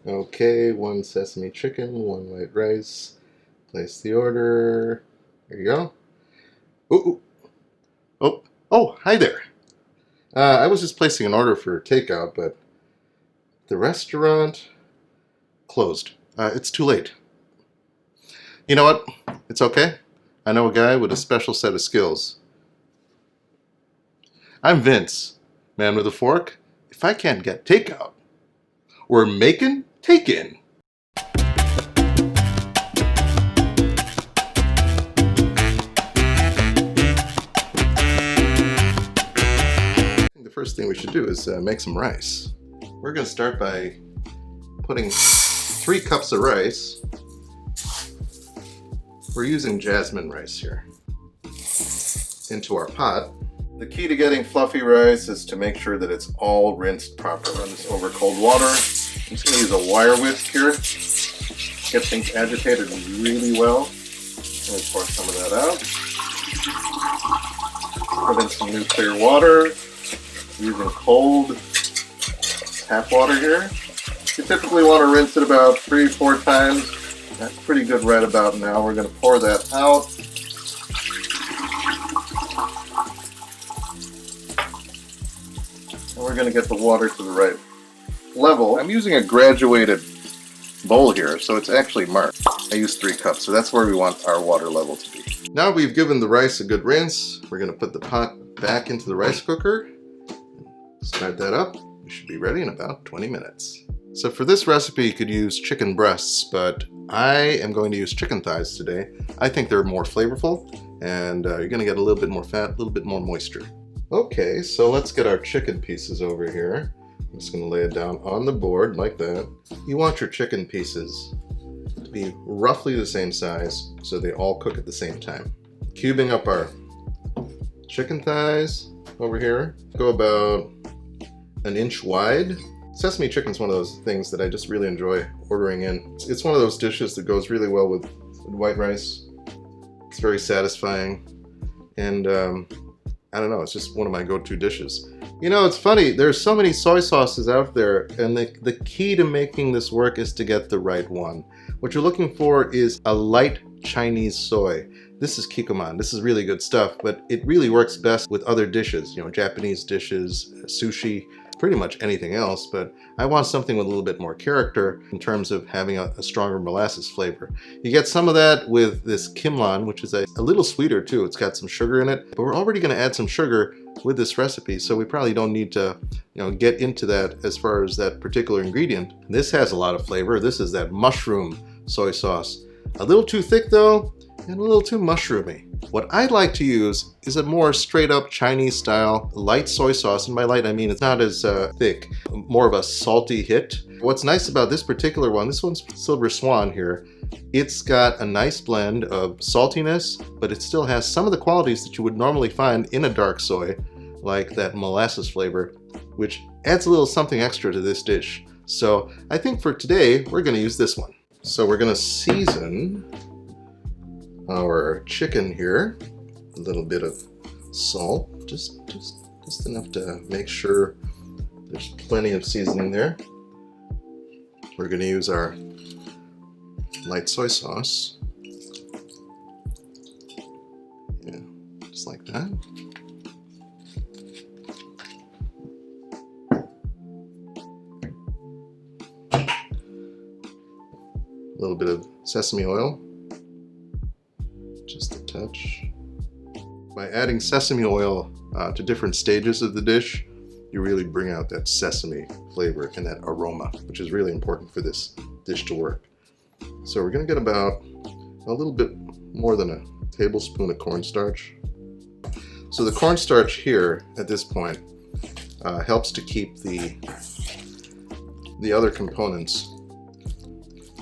Okay, 1 sesame chicken, 1 white rice. Place the order. There you go. Ooh, oh, hi there. I was just placing an order for takeout, but the restaurant closed. It's too late. You know what? It's okay. I know a guy with a special set of skills. I'm Vince, man with a fork. If I can't get takeout, we're making take-in. The first thing we should do is make some rice. We're going to start by putting 3 cups of rice. We're using jasmine rice here into our pot. The key to getting fluffy rice is to make sure that it's all rinsed properly. Run this over cold water. I'm just going to use a wire whisk here. Get things agitated really well. And pour some of that out. Put in some new clear water. Using cold tap water here. You typically want to rinse it about 3-4 times. That's pretty good right about now. We're going to pour that out. And we're going to get the water to the right level. I'm using a graduated bowl here, so it's actually marked. I use 3 cups, so that's where we want our water level to be. Now we've given the rice a good rinse. We're going to put the pot back into the rice cooker. Start that up. We should be ready in about 20 minutes. So for this recipe you could use chicken breasts, but I am going to use chicken thighs today. I think they're more flavorful, and you're going to get a little bit more fat, a little bit more moisture. Okay, so let's get our chicken pieces over here. I'm just going to lay it down on the board like that. You want your chicken pieces to be roughly the same size so they all cook at the same time. Cubing up our chicken thighs over here. Go about 1 inch wide. Sesame chicken's one of those things that I just really enjoy ordering in. It's one of those dishes that goes really well with white rice. It's very satisfying, and I don't know, it's just one of my go-to dishes. You know, it's funny, there's so many soy sauces out there, and the key to making this work is to get the right one. What you're looking for is a light Chinese soy. This is kikkoman. This is really good stuff, but it really works best with other dishes, you know, Japanese dishes, sushi, pretty much anything else, but I want something with a little bit more character in terms of having a stronger molasses flavor. You get some of that with this kimlan, which is a little sweeter too. It's got some sugar in it, but we're already going to add some sugar with this recipe, so we probably don't need to, you know, get into that as far as that particular ingredient. This has a lot of flavor. This is that mushroom soy sauce. A little too thick though, and a little too mushroomy. What I'd like to use is a more straight up Chinese style light soy sauce, and by light I mean it's not as thick, more of a salty hit. What's nice about this particular one, this one's Silver Swan here, it's got a nice blend of saltiness, but it still has some of the qualities that you would normally find in a dark soy, like that molasses flavor, which adds a little something extra to this dish. So I think for today we're going to use this one. So we're going to season our chicken here, a little bit of salt, just enough to make sure there's plenty of seasoning there. We're going to use our light soy sauce, yeah, just like that. A little bit of sesame oil. Just a touch. By adding sesame oil to different stages of the dish, you really bring out that sesame flavor and that aroma, which is really important for this dish to work. So we're going to get about a little bit more than a tablespoon of cornstarch. So the cornstarch here at this point helps to keep the other components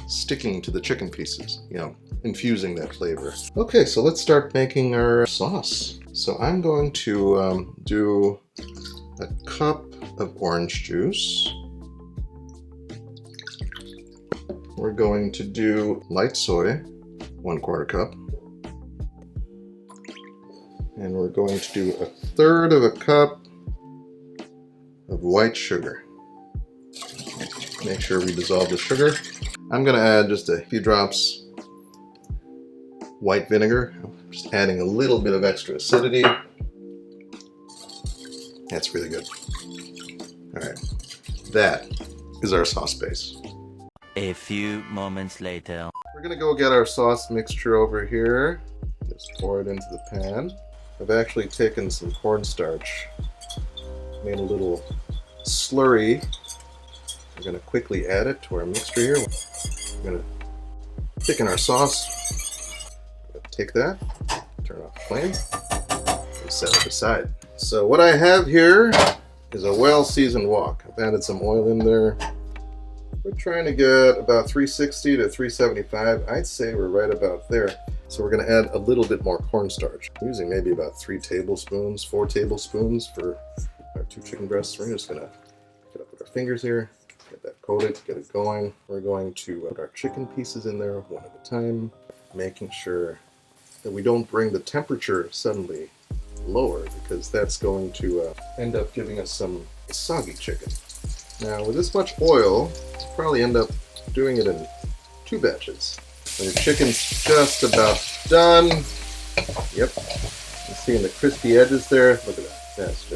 sticking to the chicken pieces, you know, infusing that flavor. Okay, so let's start making our sauce. So I'm going to do a cup of orange juice. We're going to do light soy, 1/4 cup. And we're going to do 1/3 of a cup of white sugar. Make sure we dissolve the sugar. I'm gonna add just a few drops white vinegar. Just adding a little bit of extra acidity. That's really good. All right, that is our sauce base. A few moments later. We're gonna go get our sauce mixture over here. Just pour it into the pan. I've actually taken some cornstarch, made a little slurry. We're gonna quickly add it to our mixture here. We're gonna thicken our sauce. Take that, turn off the flame, and set it aside. So what I have here is a well-seasoned wok. I've added some oil in there. We're trying to get about 360 to 375. I'd say we're right about there. So we're going to add a little bit more cornstarch. I'm using maybe about 3 tablespoons, 4 tablespoons for our 2 chicken breasts. We're just going to get up with our fingers here, get that coated, get it going. We're going to put our chicken pieces in there one at a time, making sure that we don't bring the temperature suddenly lower, because that's going to end up giving us some soggy chicken. Now with this much oil, you'll probably end up doing it in 2 batches. When your chicken's just about done, yep, you see the crispy edges there. Look at that. That's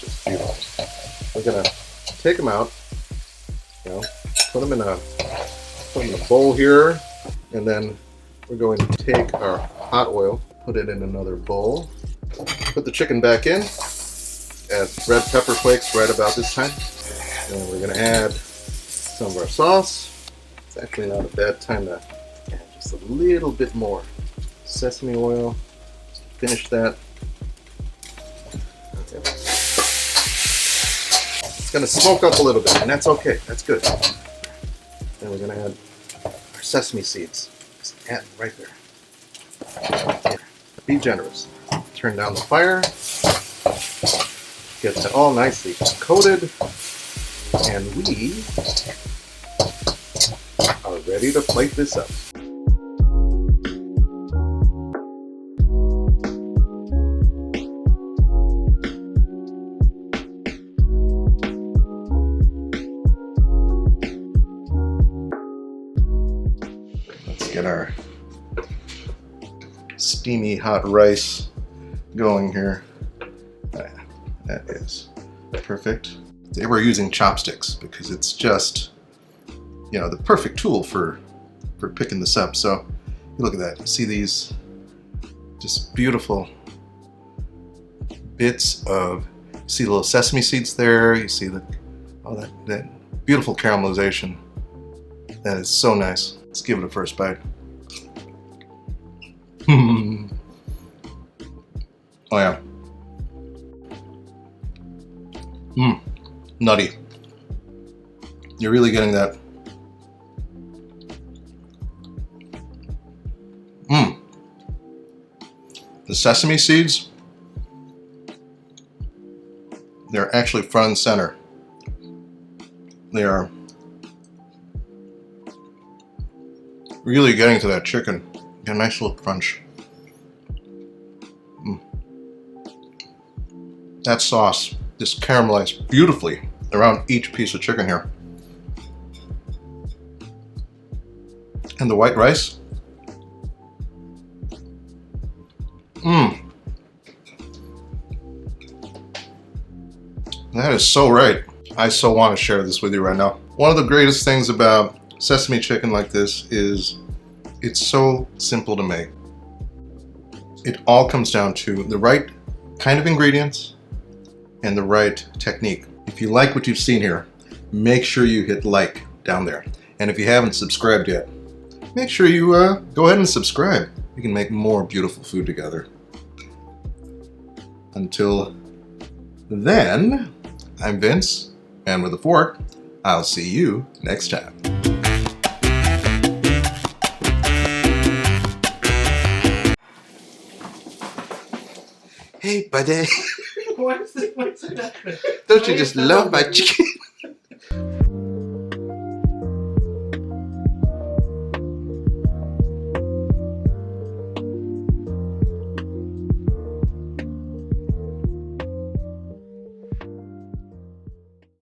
just beautiful. We're gonna take them out, put them in a bowl here, and then we're going to take our hot oil, put it in another bowl, put the chicken back in, add red pepper flakes right about this time. And we're going to add some of our sauce. It's actually not a bad time to add just a little bit more sesame oil. Just finish that. Okay. It's going to smoke up a little bit, and that's okay. That's good. Then we're going to add our sesame seeds. Just add right there. Be generous. Turn down the fire. Get that all nicely coated. And we are ready to plate this up. Let's get our steamy hot rice going here. That is perfect. They were using chopsticks because it's just, the perfect tool for picking this up. So you look at that. You see these just beautiful bits of, see the little sesame seeds there. You see that beautiful caramelization. That is so nice. Let's give it a first bite. Oh yeah. Nutty. You're really getting that. The sesame seeds, they're actually front and center. They are really getting to that chicken. Get a nice little crunch. That sauce just caramelized beautifully around each piece of chicken here. And the white rice. That is so right. I so want to share this with you right now. One of the greatest things about sesame chicken like this is it's so simple to make. It all comes down to the right kind of ingredients and the right technique. If you like what you've seen here, make sure you hit like down there. And if you haven't subscribed yet, make sure you go ahead and subscribe. We can make more beautiful food together. Until then, I'm Vince, man with a fork. I'll see you next time. Hey, buddy. What's it happening? Don't you just love my chicken?